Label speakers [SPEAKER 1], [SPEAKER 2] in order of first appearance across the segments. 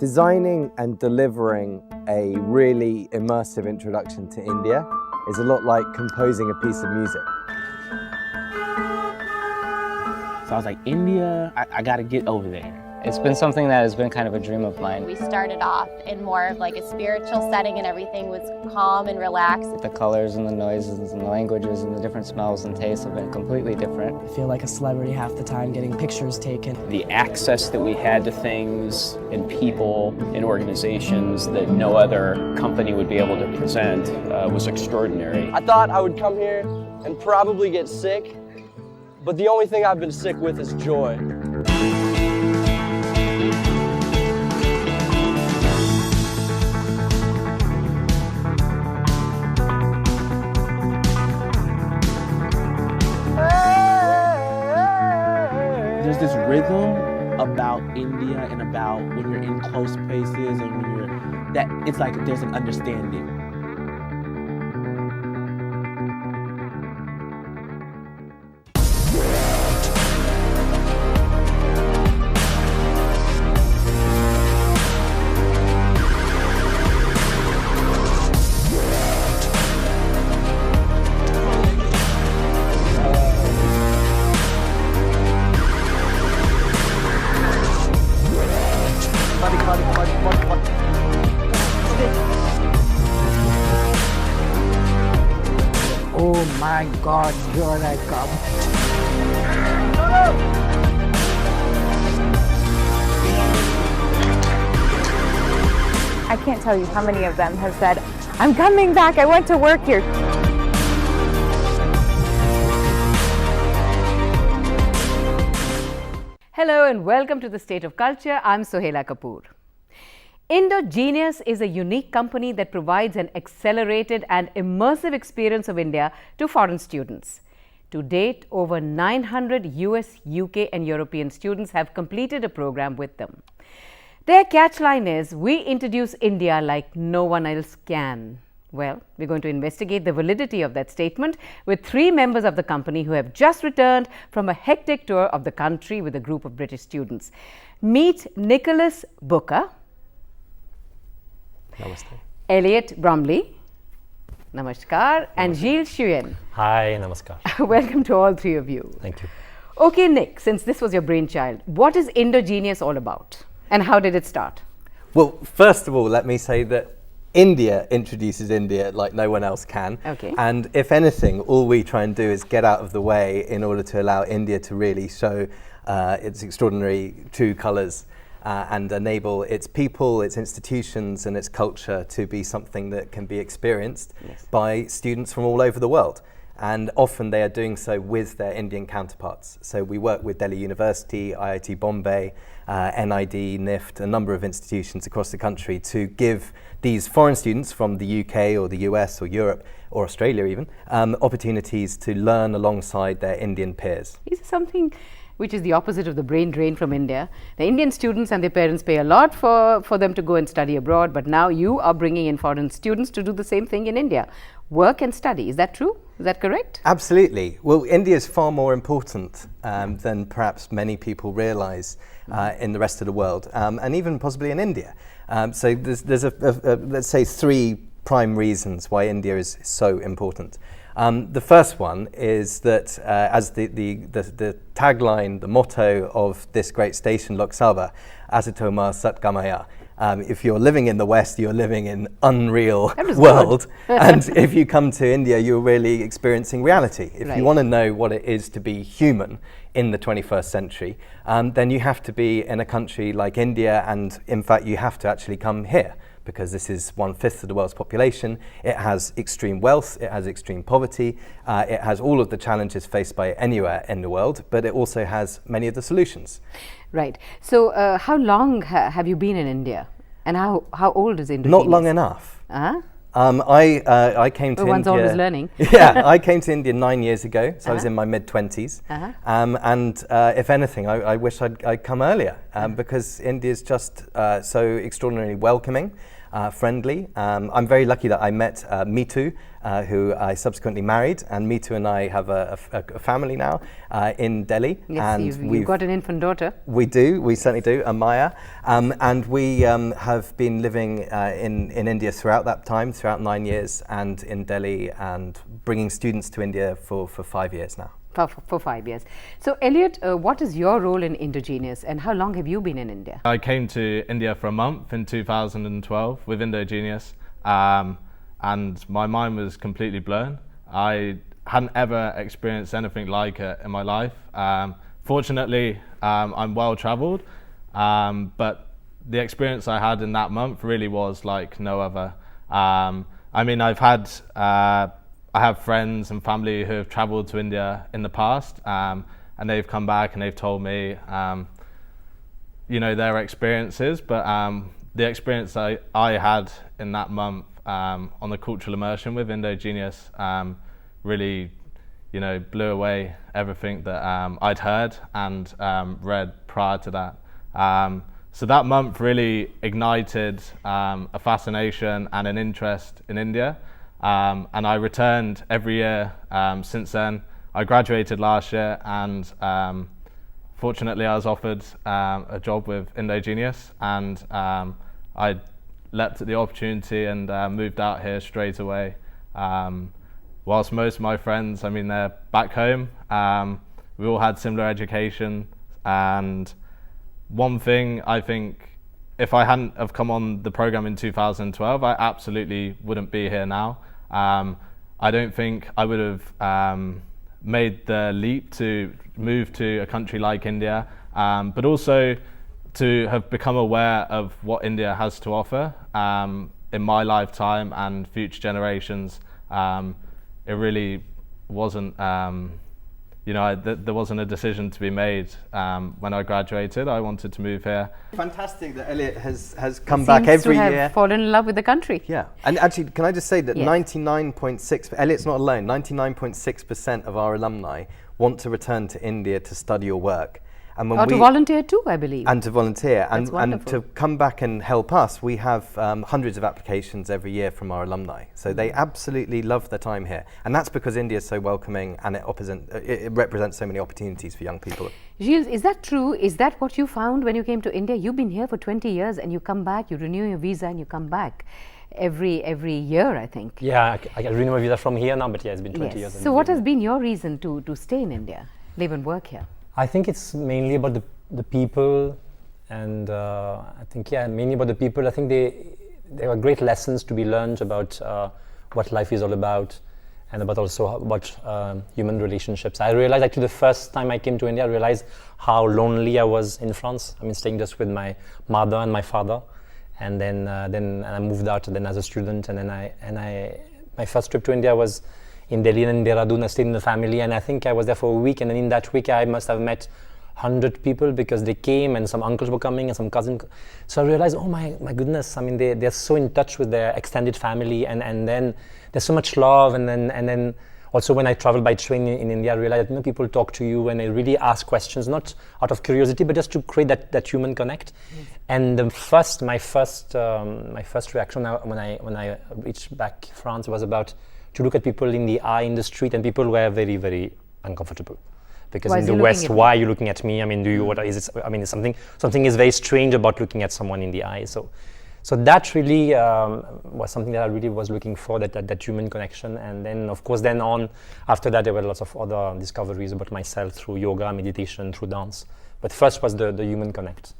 [SPEAKER 1] Designing and delivering a really immersive introduction to India is a lot like composing a piece of music.
[SPEAKER 2] So I was like, India, I gotta get over there.
[SPEAKER 3] It's been something that has been kind of a dream of mine.
[SPEAKER 4] We started off in more of like a spiritual setting and everything was calm and relaxed.
[SPEAKER 3] The colors and the noises and the languages and the different smells and tastes have been completely different.
[SPEAKER 5] I feel like a celebrity half the time getting pictures taken.
[SPEAKER 2] The access that we had to things and people and organizations that no other company would be able to present was extraordinary.
[SPEAKER 6] I thought I would come here and probably get sick, but the only thing I've been sick with is joy.
[SPEAKER 2] There's this rhythm about India and about when you're in close places and when you're, that it's like there's an understanding.
[SPEAKER 7] Oh my God, here I come.
[SPEAKER 8] I can't tell you how many of them have said, I'm coming back, I want to work here.
[SPEAKER 9] Hello and welcome to the State of Culture. I'm Sohaila Kapoor. Indogenius is a unique company that provides an accelerated and immersive experience of India to foreign students. To date, over 900 US, UK and European students have completed a program with them. Their catchline is, we introduce India like no one else can. Well, we're going to investigate the validity of that statement with three members of the company who have just returned from a hectic tour of the country with a group of British students. Meet Nicholas Booker.
[SPEAKER 10] Namaste.
[SPEAKER 9] Elliot Bromley. Namaskar. And Gilles Chuen.
[SPEAKER 10] Hi, namaskar.
[SPEAKER 9] Welcome to all three of you.
[SPEAKER 10] Thank you.
[SPEAKER 9] Okay, Nick, since this was your brainchild, what is Indogenius all about? And how did it start?
[SPEAKER 1] Well, first of all, let me say that India introduces India like no one else can.
[SPEAKER 9] Okay.
[SPEAKER 1] And if anything, all we try and do is get out of the way in order to allow India to really show its extraordinary true colours and enable its people, its institutions and its culture to be something that can be experienced by students from all over the world. And often they are doing so with their Indian counterparts. So we work with Delhi University, IIT Bombay, NID, NIFT, a number of institutions across the country to give these foreign students from the UK or the US or Europe or Australia even, opportunities to learn alongside their Indian peers.
[SPEAKER 9] Is this something which is the opposite of the brain drain from India? The Indian students and their parents pay a lot for them to go and study abroad, but now you are bringing in foreign students to do the same thing in India. Work and study, is that true? Is that correct?
[SPEAKER 1] Absolutely. Well, India is far more important than perhaps many people realise in the rest of the world, and even possibly in India. So there's let's say three prime reasons why India is so important. The first one is that as the tagline, the motto of this great station, Lok Sabha, Asito Ma Sat Gamaya. If you're living in the West, you're living in unreal world. And if you come to India, you're really experiencing reality. If you want to know what it is to be human in the 21st century, then you have to be in a country like India. And in fact, you have to actually come here, because this is 1/5 of the world's population. It has extreme wealth, it has extreme poverty, it has all of the challenges faced by anywhere in the world, but it also has many of the solutions.
[SPEAKER 9] Right. So how long have you been in India? And how old is Indogenius?
[SPEAKER 1] Not long enough.
[SPEAKER 9] Uh-huh.
[SPEAKER 1] I came to India.
[SPEAKER 9] One's always learning.
[SPEAKER 1] Yeah, I came to India 9 years ago, so I was in my mid-20s. And if anything, I wish I'd come earlier because India is just so extraordinarily welcoming. friendly. I'm very lucky that I met Mitu, who I subsequently married, and Mitu and I have a family now in Delhi.
[SPEAKER 9] Yes,
[SPEAKER 1] and
[SPEAKER 9] you've got an infant daughter.
[SPEAKER 1] We do, we certainly do, Amaya. And we have been living in India throughout that time, throughout 9 years, and in Delhi, and bringing students to India for 5 years now.
[SPEAKER 9] For 5 years. So, Elliot, what is your role in Indogenious, and how long have you been in India?
[SPEAKER 10] I came to India for a month in 2012 with Indogenious, and my mind was completely blown. I hadn't ever experienced anything like it in my life. Fortunately, I'm well travelled, but the experience I had in that month really was like no other. I mean, I have friends and family who have travelled to India in the past, and they've come back and they've told me, their experiences. But the experience I had in that month on the cultural immersion with Indogenious really, blew away everything that I'd heard and read prior to that. So that month really ignited a fascination and an interest in India. And I returned every year since then. I graduated last year, and fortunately I was offered a job with Indogenious, and I leapt at the opportunity and moved out here straight away. Whilst most of my friends, they're back home, we all had similar education, and one thing I think, if I hadn't have come on the program in 2012, I absolutely wouldn't be here now. I don't think I would have made the leap to move to a country like India, but also to have become aware of what India has to offer in my lifetime and future generations. It really wasn't, there wasn't a decision to be made when I graduated. I wanted to move here.
[SPEAKER 1] Fantastic that Elliot has come back every year.
[SPEAKER 9] Seems to have fallen in love with the country.
[SPEAKER 1] Yeah, and actually, can I just say that
[SPEAKER 9] Yes.
[SPEAKER 1] 99.6%, Elliot's not alone, 99.6% of our alumni want to return to India to study or work. And when
[SPEAKER 9] Or to volunteer too, I believe.
[SPEAKER 1] And to volunteer.
[SPEAKER 9] That's
[SPEAKER 1] And
[SPEAKER 9] wonderful.
[SPEAKER 1] to come back and help us, we have hundreds of applications every year from our alumni. So they absolutely love their time here. And that's because India is so welcoming, and it represents so many opportunities for young people.
[SPEAKER 9] Gilles, is that true? Is that what you found when you came to India? You've been here for 20 years and you come back, you renew your visa and you come back every year, I think.
[SPEAKER 11] Yeah, I renew my visa from here now, but yeah, it's been 20 years.
[SPEAKER 9] So what has been your reason to stay in India, live and work here?
[SPEAKER 11] I think it's mainly about the people, and I think, mainly about the people. I think there are great lessons to be learned about what life is all about, and about also about human relationships. I realized actually the first time I came to India, I realized how lonely I was in France. Staying just with my mother and my father, and then I moved out then as a student, and then my first trip to India was in Delhi and in Dehradun. I stayed in the family, and I think I was there for a week, and then in that week I must have met 100 people, because they came and some uncles were coming and some cousins. So I realized, oh my goodness, they're so in touch with their extended family, and then there's so much love, and then also when I traveled by train in India, I realized that people talk to you and they really ask questions, not out of curiosity, but just to create that human connect. Yes. And my first reaction when I reached back France was about to look at people in the eye in the street, and people were very, very uncomfortable. Because in the West, why are you looking at me? What is it? Something is very strange about looking at someone in the eye. So that really was something that I really was looking for, that human connection. And then, of course, after that, there were lots of other discoveries about myself through yoga, meditation, through dance. But first was the human connect.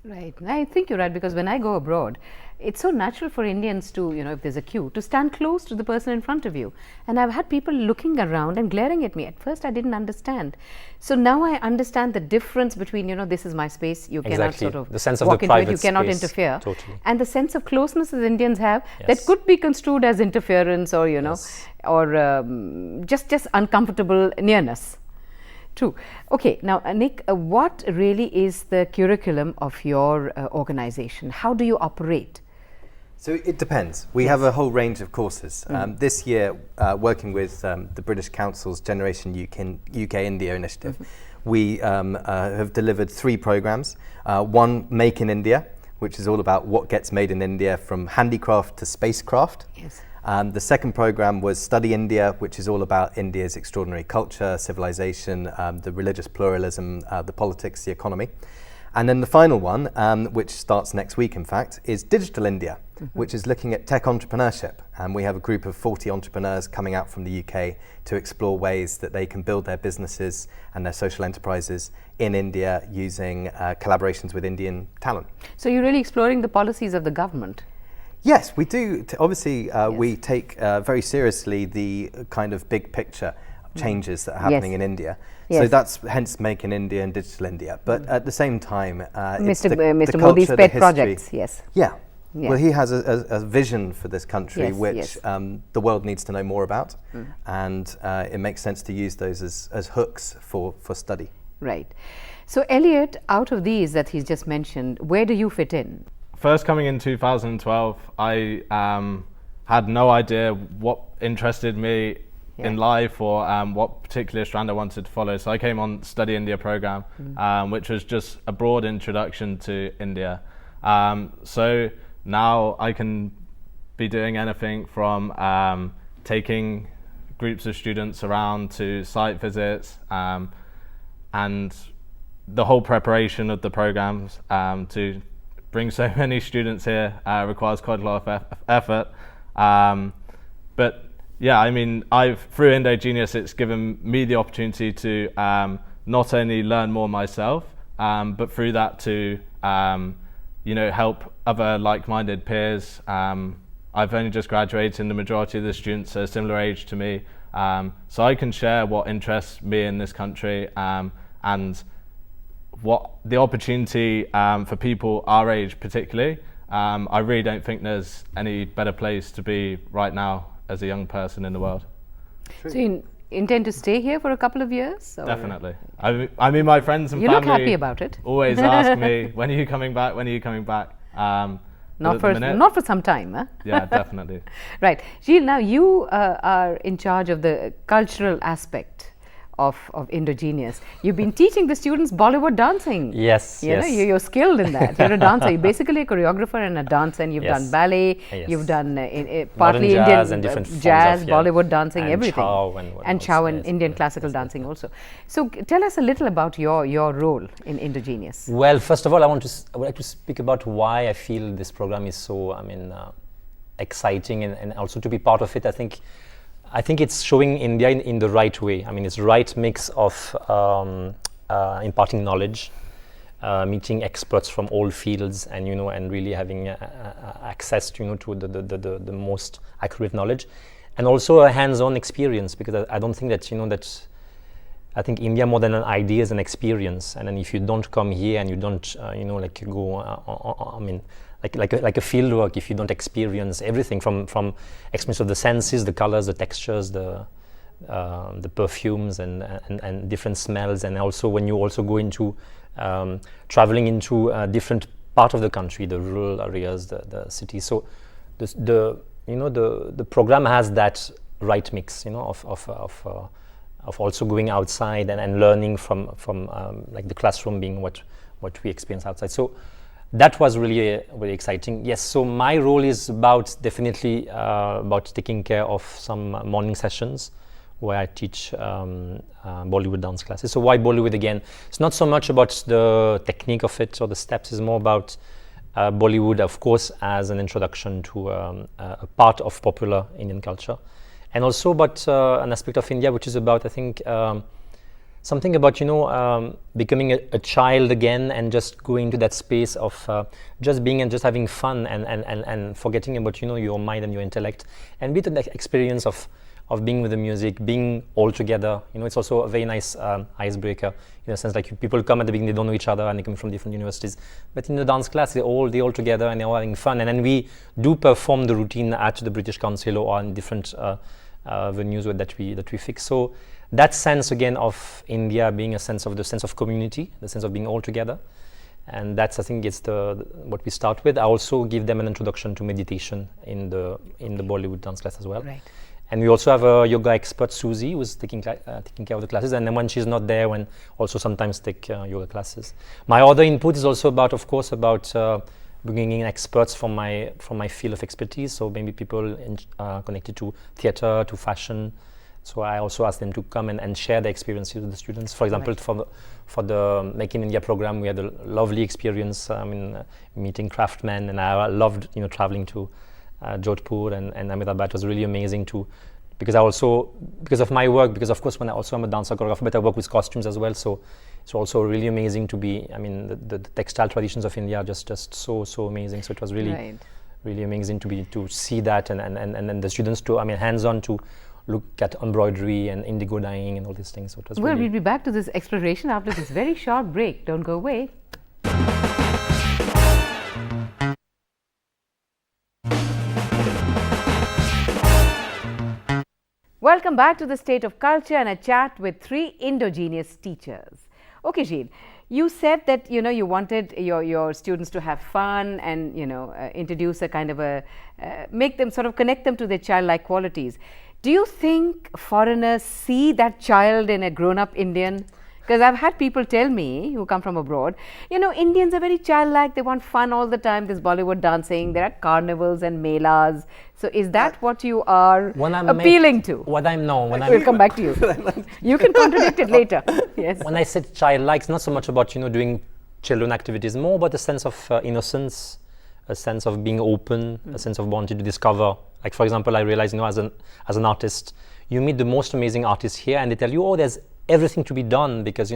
[SPEAKER 9] Right. I think you're right, because when I go abroad, it's so natural for Indians to, if there's a queue, to stand close to the person in front of you. And I've had people looking around and glaring at me. At first, I didn't understand. So now I understand the difference between, this is my space, you cannot sort of
[SPEAKER 11] the sense of
[SPEAKER 9] walk
[SPEAKER 11] the
[SPEAKER 9] into it, you
[SPEAKER 11] space,
[SPEAKER 9] cannot interfere.
[SPEAKER 11] Totally.
[SPEAKER 9] And the sense of closeness that Indians have, that could be construed as interference or, or just uncomfortable nearness. True. Okay, now Nick, what really is the curriculum of your organization? How do you operate?
[SPEAKER 1] So it depends. We have a whole range of courses. This year, working with the British Council's Generation UK India initiative, we have delivered 3 programs. One, Make in India, which is all about what gets made in India from handicraft to spacecraft.
[SPEAKER 9] Yes.
[SPEAKER 1] The second program was Study India, which is all about India's extraordinary culture, civilization, the religious pluralism, the politics, the economy. And then the final one, which starts next week in fact, is Digital India, which is looking at tech entrepreneurship. And we have a group of 40 entrepreneurs coming out from the UK to explore ways that they can build their businesses and their social enterprises in India using collaborations with Indian talent.
[SPEAKER 9] So you're really exploring the policies of the government.
[SPEAKER 1] Yes, we do. Obviously, we take very seriously the kind of big picture changes that are happening in India. So that's hence Make in India and Digital India. But at the same time, it's
[SPEAKER 9] Mr. Modi's pet projects, yes.
[SPEAKER 1] Yeah. Well, he has a vision for this country which the world needs to know more about, and it makes sense to use those as hooks for study.
[SPEAKER 9] Right. So Elliot, out of these that he's just mentioned, where do you fit in?
[SPEAKER 10] First coming in 2012, I had no idea what interested me in life or what particular strand I wanted to follow. So I came on Study India program, which was just a broad introduction to India. So now I can be doing anything from taking groups of students around to site visits, and the whole preparation of the programs to bring so many students here requires quite a lot of effort. But yeah, I mean, through Indogenius, it's given me the opportunity to not only learn more myself, but through that to help other like-minded peers. I've only just graduated, and the majority of the students are similar age to me, so I can share what interests me in this country, and what the opportunity for people our age particularly. I really don't think there's any better place to be right now as a young person in the world.
[SPEAKER 9] So you intend to stay here for a couple of years? Or?
[SPEAKER 10] Definitely. I mean, my friends and
[SPEAKER 9] you
[SPEAKER 10] family
[SPEAKER 9] look happy about it.
[SPEAKER 10] Always ask me, when are you coming back? When are you coming back?
[SPEAKER 9] Not for some time, huh?
[SPEAKER 10] Yeah, definitely.
[SPEAKER 9] Right. Gilles, now you are in charge of the cultural aspect of Indogenius. You've been teaching the students Bollywood dancing.
[SPEAKER 11] Yes,
[SPEAKER 9] you know, you're skilled in that. You're a dancer. You're basically a choreographer and a dancer, and you've done ballet. You've done partly
[SPEAKER 11] jazz
[SPEAKER 9] Indian
[SPEAKER 11] and
[SPEAKER 9] jazz,
[SPEAKER 11] of,
[SPEAKER 9] Bollywood dancing,
[SPEAKER 11] and
[SPEAKER 9] everything.
[SPEAKER 11] Chow
[SPEAKER 9] and Indian classical dancing also. So tell us a little about your role in Indogenius.
[SPEAKER 11] Well, first of all, I would like to speak about why I feel this program is so, exciting, and also to be part of it. I think it's showing India in the right way. I mean, it's the right mix of imparting knowledge, meeting experts from all fields, and and really having access to the most accurate knowledge, and also a hands-on experience. Because I don't think that I think India more than an idea is an experience, and then if you don't come here and you don't go like a field work, if you don't experience everything from experience of the senses, the colors, the textures, the perfumes and different smells, and also when you also go into traveling into a different part of the country, the rural areas, the cities. So the program has that right mix, of also going outside and learning from like the classroom being what we experience outside. So that was really exciting. Yes, so my role is definitely about taking care of some morning sessions where I teach Bollywood dance classes. So why Bollywood again? It's not so much about the technique of it or the steps, it's more about Bollywood, of course, as an introduction to a part of popular Indian culture. And also about an aspect of India which is about, I think, something about becoming a child again and just going to that space of just being and just having fun and forgetting about your mind and your intellect, and with the experience of being with the music, being all together. It's also a very nice icebreaker, in a sense, like people come at the beginning, they don't know each other and they come from different universities, but in the dance class they're all together and they're all having fun, and then we do perform the routine at the British Council or in different venues that we fix. So that sense again of India being the sense of community, the sense of being all together, and that's, I think, it's what we start with. I also give them an introduction to meditation in the Bollywood dance class as well. Right. And we also have a yoga expert, Susie, who's taking care of the classes, and then when she's not there, when also sometimes take yoga classes. My other input is also about bringing in experts from my field of expertise. So maybe people connected to theatre, to fashion. So I also asked them to come and share their experiences with the students. For example, for the Make in India program, we had a lovely experience meeting craftsmen, and I loved traveling to Jodhpur and Ahmedabad. It was really amazing because of my work, because of course I'm a dancer choreographer, but I work with costumes as well. So it's also really amazing to be. The textile traditions of India are just so amazing. So it was really really amazing to see that and the students to hands-on to look at embroidery and indigo dyeing and all these things. So it was
[SPEAKER 9] we'll be back to this exploration after this very short break. Don't go away. Welcome back to the State of Culture and a chat with 3 Indo-Genius teachers. Okay, Gilles, you said that you wanted your students to have fun and introduce a kind of make them sort of connect them to their childlike qualities. Do you think foreigners see that child in a grown-up Indian? Because I've had people tell me who come from abroad, Indians are very childlike, they want fun all the time, there's Bollywood dancing, there are carnivals and melas. So is that what you are appealing to?
[SPEAKER 11] We'll
[SPEAKER 9] come back to you. You can contradict it later. Yes.
[SPEAKER 11] When I said childlike, it's not so much about doing children activities, more about a sense of innocence, a sense of being open, a sense of wanting to discover. Like for example, I realize as an artist, you meet the most amazing artists here, and they tell you, oh, there's everything to be done because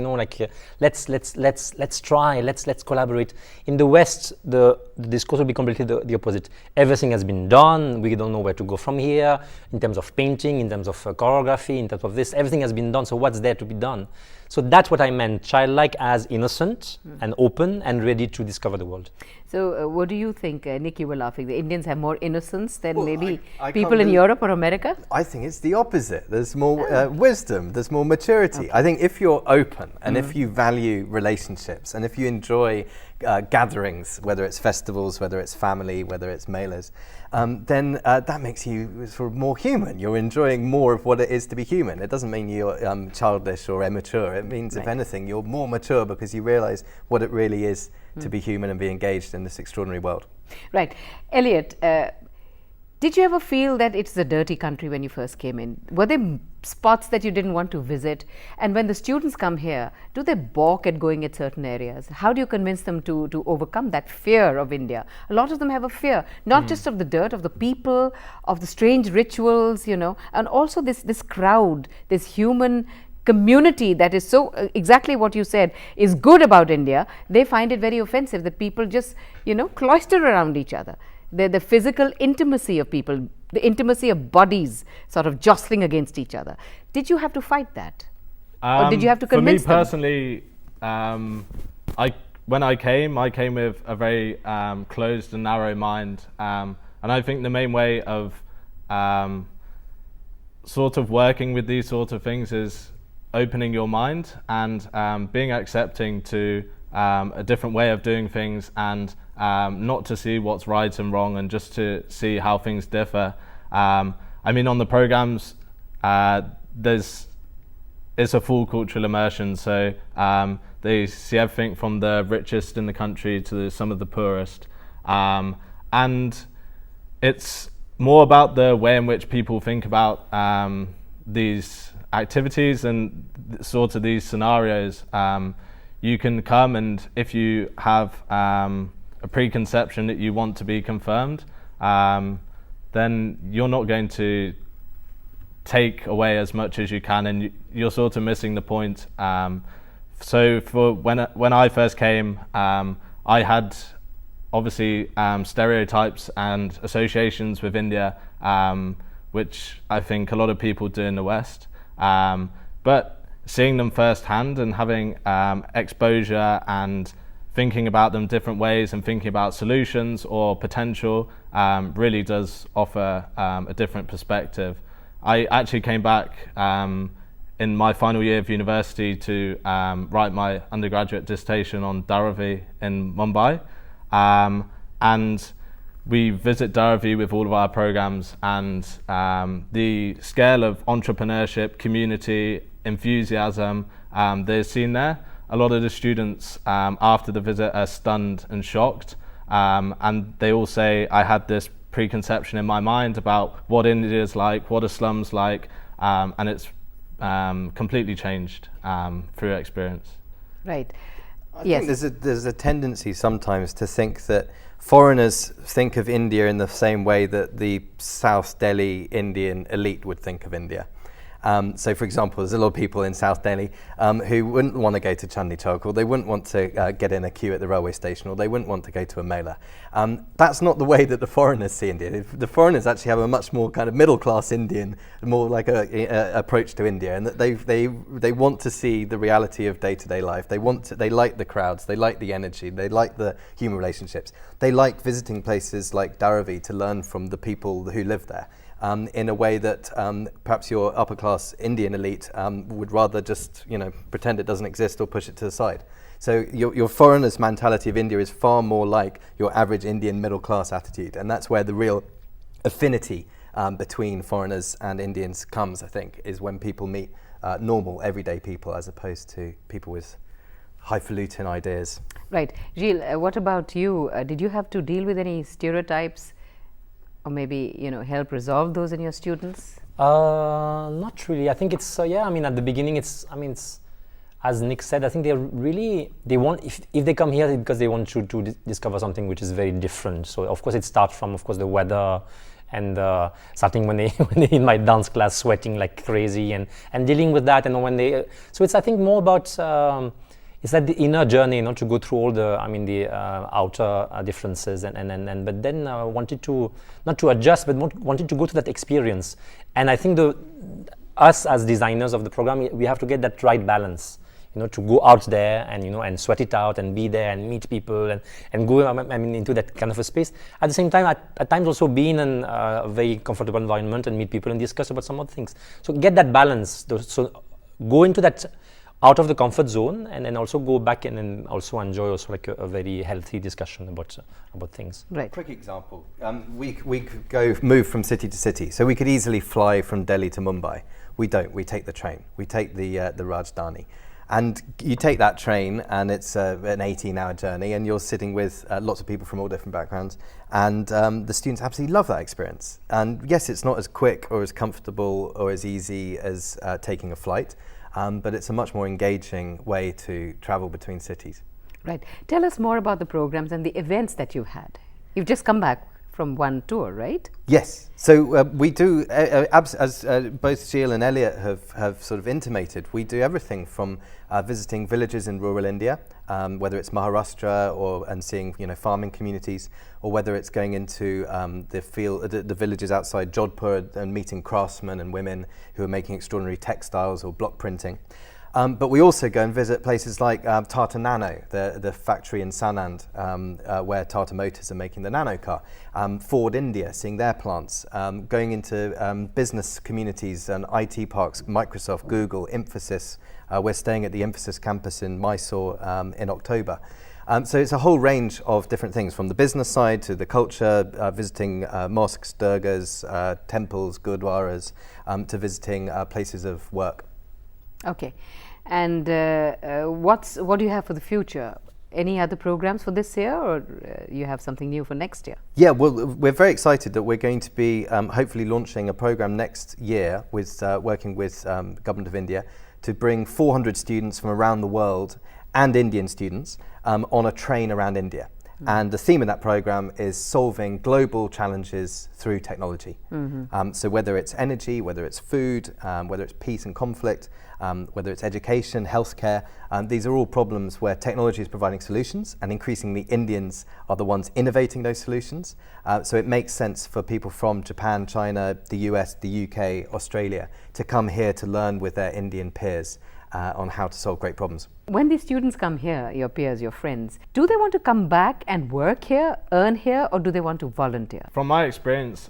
[SPEAKER 11] let's try, let's collaborate. In the West, the discourse will be completely the opposite. Everything has been done. We don't know where to go from here in terms of painting, in terms of choreography, in terms of this. Everything has been done. So what's there to be done? So that's what I meant. Childlike as innocent and open and ready to discover the world.
[SPEAKER 9] So what do you think, Nick? You were laughing. The Indians have more innocence than maybe people in Europe or America?
[SPEAKER 1] I think it's the opposite. There's more wisdom. There's more maturity. Okay. I think if you're open and if you value relationships and if you enjoy gatherings, whether it's festivals, whether it's family, whether it's melas, then that makes you sort of more human. You're enjoying more of what it is to be human. It doesn't mean you're childish or immature. It means, if anything, you're more mature because you realize what it really is to be human and be engaged in this extraordinary world.
[SPEAKER 9] Right. Elliot, did you ever feel that it's a dirty country when you first came in? Were there spots that you didn't want to visit? And when the students come here, do they balk at going at certain areas? How do you convince them to overcome that fear of India? A lot of them have a fear, not just of the dirt, of the people, of the strange rituals, and also this crowd, this human community that is so exactly what you said is good about India. They find it very offensive that people just, cloister around each other. The physical intimacy of people, the intimacy of bodies sort of jostling against each other. Did you have to fight that? Or did you have to convince them?
[SPEAKER 10] For me personally, when I came with a very closed and narrow mind. And I think the main way of sort of working with these sort of things is opening your mind and being accepting to a different way of doing things and not to see what's right and wrong and just to see how things differ. On the programs, it's a full cultural immersion, so they see everything from the richest in the country to some of the poorest. And it's more about the way in which people think about these activities and sort of these scenarios. You can come, and if you have a preconception that you want to be confirmed, then you're not going to take away as much as you can, and you're sort of missing the point. So for when I first came, I had obviously stereotypes and associations with India, which I think a lot of people do in the West. But seeing them firsthand and having exposure and thinking about them different ways and thinking about solutions or potential really does offer a different perspective. I actually came back in my final year of university to write my undergraduate dissertation on Dharavi in Mumbai, and we visit Dharavi with all of our programs, and the scale of entrepreneurship, community, enthusiasm they're seen there. A lot of the students after the visit are stunned and shocked and they all say I had this preconception in my mind about what India is like, what are slums like, and it's completely changed through experience.
[SPEAKER 9] Right.
[SPEAKER 1] I
[SPEAKER 9] Yes.
[SPEAKER 1] think there's a tendency sometimes to think that foreigners think of India in the same way that the South Delhi Indian elite would think of India. So, for example, there's a lot of people in South Delhi who wouldn't want to go to Chandni Chowk, or they wouldn't want to get in a queue at the railway station, or they wouldn't want to go to a mela. That's not the way that the foreigners see India. The foreigners actually have a much more kind of middle-class Indian, more like a approach to India, and that they want to see the reality of day-to-day life. They like the crowds, they like the energy, they like the human relationships. They like visiting places like Dharavi to learn from the people who live there. In a way that perhaps your upper class Indian elite would rather just pretend it doesn't exist or push it to the side. So your foreigner's mentality of India is far more like your average Indian middle class attitude, and that's where the real affinity between foreigners and Indians comes, I think, is when people meet normal everyday people as opposed to people with highfalutin ideas.
[SPEAKER 9] Right. Gilles, what about you? Did you have to deal with any stereotypes, or maybe help resolve those in your students?
[SPEAKER 11] Not really. I think it's I mean, at the beginning, it's as Nick said. I think they want if they come here it's because they want to discover something which is very different. So of course it starts from the weather, and starting when they in my dance class sweating like crazy, and dealing with that, and when they so it's I think more about. It's that the inner journey, to go through all the outer differences, and but then wanted to not to adjust, but wanted to go to that experience. And I think us as designers of the program, we have to get that right balance, to go out there and sweat it out and be there and meet people and go into that kind of a space. At the same time, at times also be in a very comfortable environment and meet people and discuss about some other things. So get that balance. So go into that out of the comfort zone, and then also go back and then also enjoy also like a very healthy discussion about things.
[SPEAKER 9] Right.
[SPEAKER 1] Quick example. We could move from city to city, so we could easily fly from Delhi to Mumbai. We don't. We take the train. We take the Rajdhani, and you take that train, and it's an 18-hour journey, and you're sitting with lots of people from all different backgrounds, and the students absolutely love that experience. And yes, it's not as quick or as comfortable or as easy as taking a flight. But it's a much more engaging way to travel between cities.
[SPEAKER 9] Right. Tell us more about the programs and the events that you've had. You've just come back from one tour, right?
[SPEAKER 1] Yes. So we do, as both Gilles and Elliot have sort of intimated, we do everything from visiting villages in rural India, whether it's Maharashtra and seeing farming communities, or whether it's going into the villages outside Jodhpur and meeting craftsmen and women who are making extraordinary textiles or block printing. But we also go and visit places like Tata Nano, the factory in Sanand, where Tata Motors are making the nano car. Ford India, seeing their plants. Going into business communities and IT parks, Microsoft, Google, Infosys. We're staying at the Infosys campus in Mysore in October. So it's a whole range of different things, from the business side to the culture, visiting mosques, durgas, temples, gurdwaras, to visiting places of work.
[SPEAKER 9] Okay. And what do you have for the future? Any other programs for this year, or you have something new for next year?
[SPEAKER 1] Yeah, well, we're very excited that we're going to be hopefully launching a program next year with working with the Government of India to bring 400 students from around the world and Indian students on a train around India. And the theme of that program is solving global challenges through technology. So whether it's energy, whether it's food, whether it's peace and conflict, whether it's education, healthcare, these are all problems where technology is providing solutions, and increasingly Indians are the ones innovating those solutions. So it makes sense for people from Japan, China, the US, the UK, Australia to come here to learn with their Indian peers on how to solve great problems.
[SPEAKER 9] When these students come here, your peers, your friends, do they want to come back and work here, earn here, or do they want to volunteer?
[SPEAKER 10] From my experience,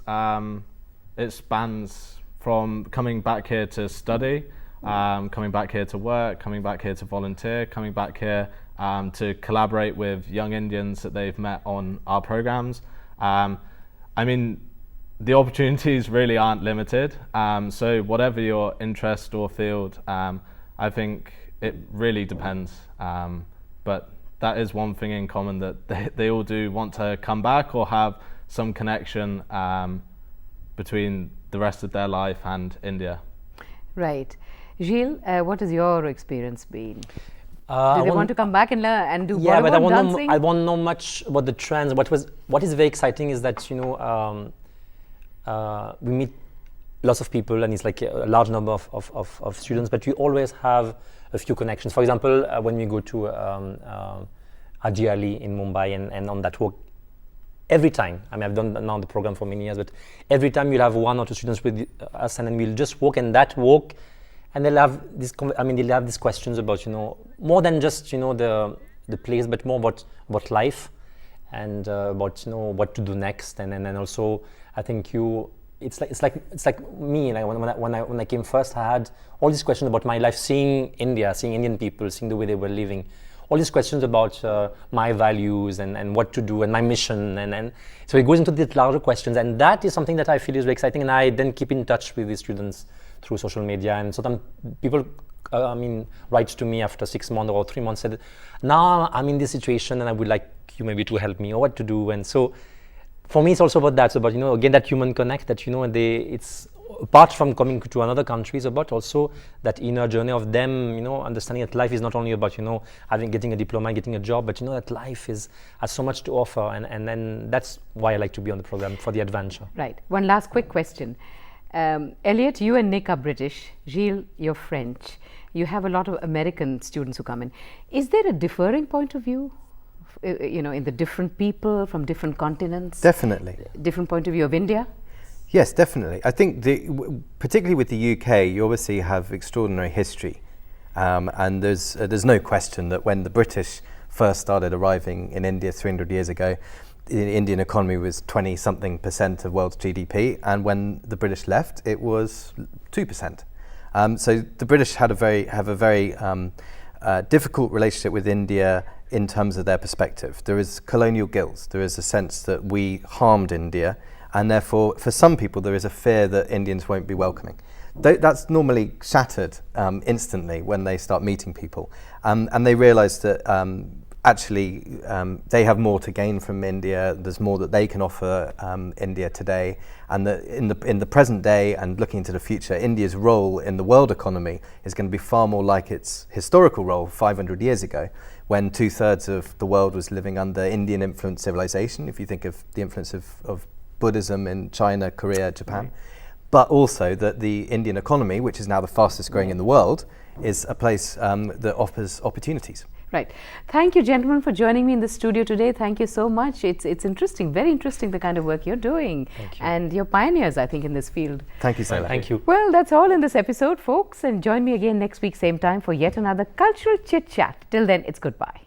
[SPEAKER 10] it spans from coming back here to study, coming back here to work, coming back here to volunteer, coming back here to collaborate with young Indians that they've met on our programs. I mean, the opportunities really aren't limited. So whatever your interest or field, I think it really depends. But that is one thing in common, that they all do want to come back or have some connection between the rest of their life and India.
[SPEAKER 9] Right. Gilles, what has your experience been?
[SPEAKER 11] Do
[SPEAKER 9] they want to come back and learn and do
[SPEAKER 11] yeah, but I
[SPEAKER 9] Bollywood
[SPEAKER 11] won't
[SPEAKER 9] dancing?
[SPEAKER 11] I won't know much about the trends. What is very exciting is that we meet lots of people, and it's like a large number of students, but we always have a few connections. For example, when we go to Haji Ali in Mumbai and on that walk, every time, I mean, I've done now the program for many years, but every time you'll have one or two students with us, and then we'll just walk, and that walk, and they'll have these questions about, more than just, the place, but more about life, and about, what to do next, and also, I think it's like me. Like when I came first, I had all these questions about my life, seeing India, seeing Indian people, seeing the way they were living, all these questions about my values and what to do and my mission, and so it goes into these larger questions, and that is something that I feel is very exciting, and I then keep in touch with the students through social media, and sometimes people write to me after 6 months or 3 months, said, now I'm in this situation and I would like you maybe to help me or what to do. And so for me, it's also about that. It's about, again, that human connect, that, it's apart from coming to another country, it's about also that inner journey of them, understanding that life is not only about, getting a diploma, getting a job, but, that life has so much to offer. And then that's why I like to be on the program, for the adventure.
[SPEAKER 9] Right. One last quick question. Elliot, you and Nick are British. Gilles, you're French. You have a lot of American students who come in. Is there a differing point of view, in the different people from different continents?
[SPEAKER 1] Definitely.
[SPEAKER 9] Different point of view of India?
[SPEAKER 1] Yes, definitely. I think, particularly with the UK, you obviously have extraordinary history. And there's no question that when the British first started arriving in India 300 years ago, the Indian economy was 20-something% of world's GDP, and when the British left, it was 2%. So the British have a very difficult relationship with India in terms of their perspective. There is colonial guilt. There is a sense that we harmed India, and therefore, for some people, there is a fear that Indians won't be welcoming. That's normally shattered instantly when they start meeting people, and they realise that actually they have more to gain from India. There's more that they can offer India today, and that in the present day and looking into the future, India's role in the world economy is going to be far more like its historical role 500 years ago, when 2/3 of the world was living under Indian influenced civilization, if you think of the influence of Buddhism in China, Korea, Japan. But also that the Indian economy, which is now the fastest growing in the world, is a place that offers opportunities.
[SPEAKER 9] Right. Thank you, gentlemen, for joining me in the studio today. Thank you so much. It's interesting, very interesting, the kind of work you're doing.
[SPEAKER 11] Thank you.
[SPEAKER 9] And you're pioneers, I think, in this field.
[SPEAKER 1] Thank you, Sohela.
[SPEAKER 11] Thank you.
[SPEAKER 9] Well, that's all in this episode, folks. And join me again next week, same time, for yet another cultural chit-chat. Till then, it's goodbye.